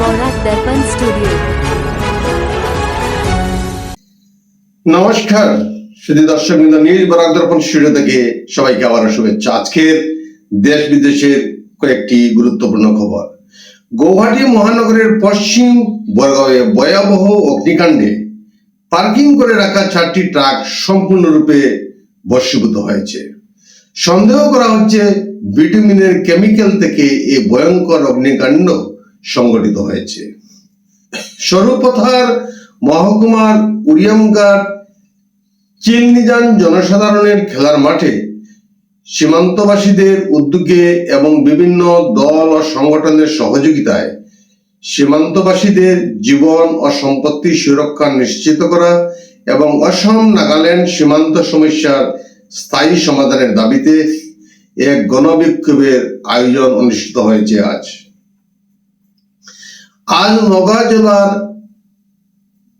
বরাক দর্পণ studio. নমস্কার সুধী দর্শকবৃন্দ, news Barak দর্পণ studio থেকে সবাইকে আবার শুভেচ্ছা। আজকের দেশ বিদেশের কয়েকটি গুরুত্বপূর্ণ খবর। গৌহাটি মহানগরের পশ্চিম বরগাঁওয়ে ভয়াবহ অগ্নিকাণ্ডে পার্কিং করে রাখা 4টি ট্রাক সম্পূর্ণরূপে ভস্মীভূত হয়েছে। সন্দেহ করা হচ্ছে বিটুমিনের কেমিক্যাল থেকে এই ভয়ঙ্কর অগ্নিকাণ্ড সংঘটিত হয়েছে। স্বরূপথার মহকুমার উরিয়ামঘাট চিলনিজান জনসাধারণের খেলার মাঠে সীমান্তবাসীদের উদ্যোগে এবং বিভিন্ন দল ও সংগঠনের সহযোগিতায় সীমান্তবাসীদের জীবন ও সম্পত্তি সুরক্ষা নিশ্চিত করা এবং অসম নাগাল্যান্ড সীমান্ত সমস্যার স্থায়ী সমাধানের দাবিতে এক গণবিক্ষোভের আয়োজন অনুষ্ঠিত হয়েছে। আজ নওগাঁ জেলার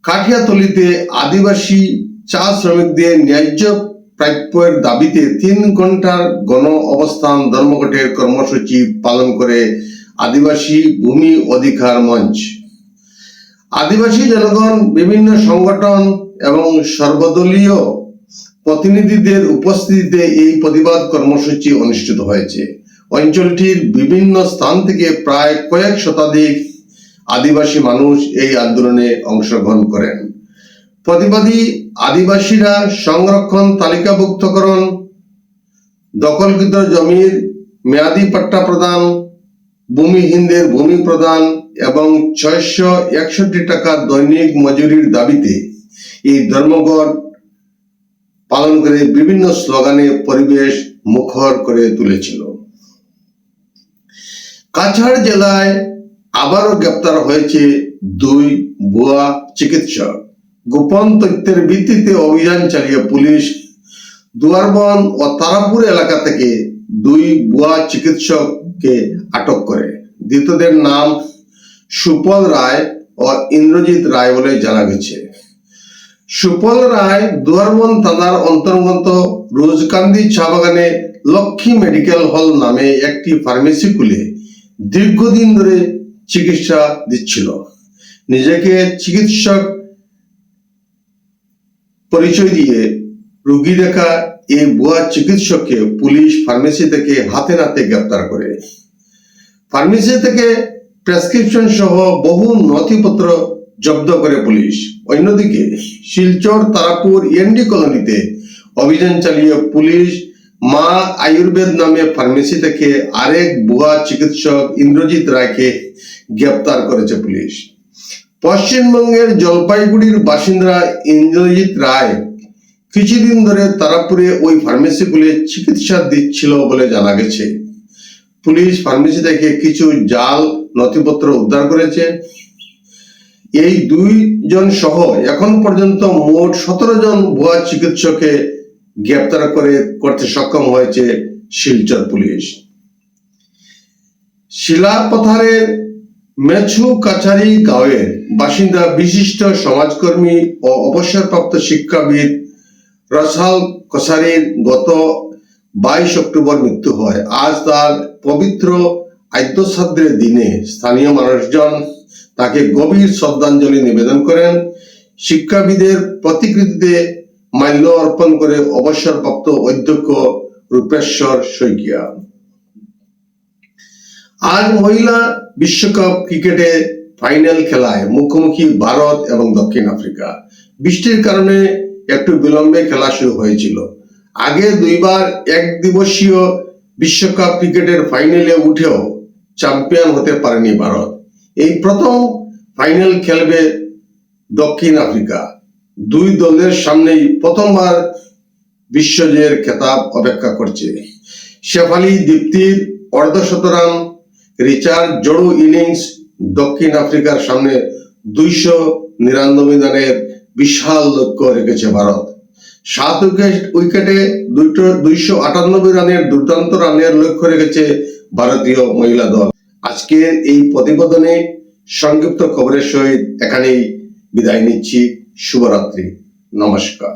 কাঠিয়াতলিতে আদিবাসী চা শ্রমিকদের ন্যায্য প্রাপ্যের দাবিতে 3 ঘন্টার গণ অবস্থান ধর্মঘটের কর্মসূচি পালন করে আদিবাসী ভূমি অধিকার মঞ্চ। আদিবাসী জনগণ, বিভিন্ন সংগঠন এবং সর্বদলীয় প্রতিনিধিদের উপস্থিতিতে এই প্রতিবাদ কর্মসূচি অনুষ্ঠিত হয়েছে। অঞ্চলটির বিভিন্ন স্থান থেকে প্রায় কয়েক শতাধিক আদিবাসী মানুষ এই আন্দোলনে অংশগ্রহণ করেন। প্রতিবাদী আদিবাসীরা সংরক্ষণ তালিকাভুক্তকরণ, দখলকৃত জমির মেয়াদী পাট্টা প্রদান, ভূমিহীনদের ভূমি প্রদান এবং 661 টাকা দৈনিক মজুরির দাবিতে এই ধর্মঘট পালন করে বিভিন্ন স্লোগানে পরিবেশ মুখর করে তুলেছিল। কাছাড় জেলায় আবারও গ্রেপ্তার হয়েছে 2 ভুয়া চিকিৎসক। গোপন তথ্যের ভিত্তিতে অভিযান চালিয়ে পুলিশ দুয়ারবন ও তারাপুর এলাকা থেকে 2 ভুয়া চিকিৎসককে আটক করে। ধৃতদের নাম সুপল রায় ও ইন্দ্রজিৎ রায় বলে জানা গেছে। সুপল রায় দুয়ারবন থানার অন্তর্গত রোজকান্দি চা বাগানে লক্ষ্মী মেডিকেল হল নামে একটি ফার্মেসি খুলে দীর্ঘদিন ধরে চিকিৎসা দিচ্ছিল। নিজেকে চিকিৎসক পরিচয় দিয়ে রোগী দেখা এই ভুয়া চিকিৎসককে পুলিশ ফার্মেসি থেকে হাতে নাতে গ্রেপ্তার করে। ফার্মেসি থেকে প্রেসক্রিপশন সহ বহু নথিপত্র জব্দ করে পুলিশ। অন্যদিকে শিলচর তারাপুর এনডি কলোনিতে অভিযান চালিয়ে পুলিশ মা আয়ুর্বেদ নামে ফার্মেসি থেকে আরেক ভুয়া চিকিৎসক ইন্দ্রজিৎ রায়কে গ্রেপ্তার করেছে পুলিশ। পশ্চিমবঙ্গের জলপাইগুড়ির বাসিন্দা ইন্দ্রজিৎ রায় কিছুদিন ধরে তারাপুরে ওই ফার্মেসি খুলে চিকিৎসা দিচ্ছিল বলে জানা গেছে। পুলিশ ফার্মেসি থেকে কিছু জাল নথিপত্র উদ্ধার করেছে। এই 2 জন সহ এখন পর্যন্ত মোট 17 জন ভুয়া চিকিৎসককে গ্রেপ্তার করতে সক্ষম হয়েছে শিলচর পুলিশ। শিলাপথারের মেছু কাছারি গাঁওয়ের বাসিন্দা বিশিষ্ট সমাজকর্মী ও অবসরপ্রাপ্ত শিক্ষাবিদ রসাল কসারির গত 22 অক্টোবর মৃত্যু হয়। আজ তার পবিত্র আদ্যশ্রাদ্ধের দিনে স্থানীয় মানুষজন তাকে গভীর শ্রদ্ধাঞ্জলি নিবেদন করেন। শিক্ষাবিদের প্রতিকৃতিতে মাল্য অর্পণ করে অবসরপ্রাপ্ত অধ্যক্ষ রূপেশ্বর শইকিয়া। আজ মহিলা বিশ্বকাপ ক্রিকেটে ফাইনাল খেলায় মুখোমুখি ভারত এবং দক্ষিণ আফ্রিকা। বৃষ্টির কারণে একটু বিলম্বে খেলা শুরু হয়েছিল। আগে 2 বার এক দিবসীয় বিশ্বকাপ ক্রিকেটের ফাইনালে উঠেও চ্যাম্পিয়ন হতে পারেনি ভারত। এই প্রথম ফাইনাল খেলবে দক্ষিণ আফ্রিকা। 2 দলের সামনেই প্রথমবার বিশ্বজয়ের খেতাব অপেক্ষা করছে। শেফালি দীপ্তির অর্ধশতরান রিচার্ড জোড়ো ইনিংস দক্ষিণ আফ্রিকার সামনে 299 রানের বিশাল লক্ষ্য রেখেছে ভারত। 7 উইকেটে 298 রানের দুর্দান্ত রানের লক্ষ্য রেখেছে ভারতীয় মহিলা দল। আজকের এই প্রতিবেদনে সংক্ষিপ্ত খবরের সহিত এখানেই বিদায় নিচ্ছি। শুভরাত্রি, নমস্কার।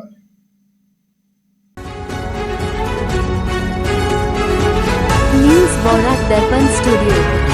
নিউজ বরাক দর্পণ স্টুডিও।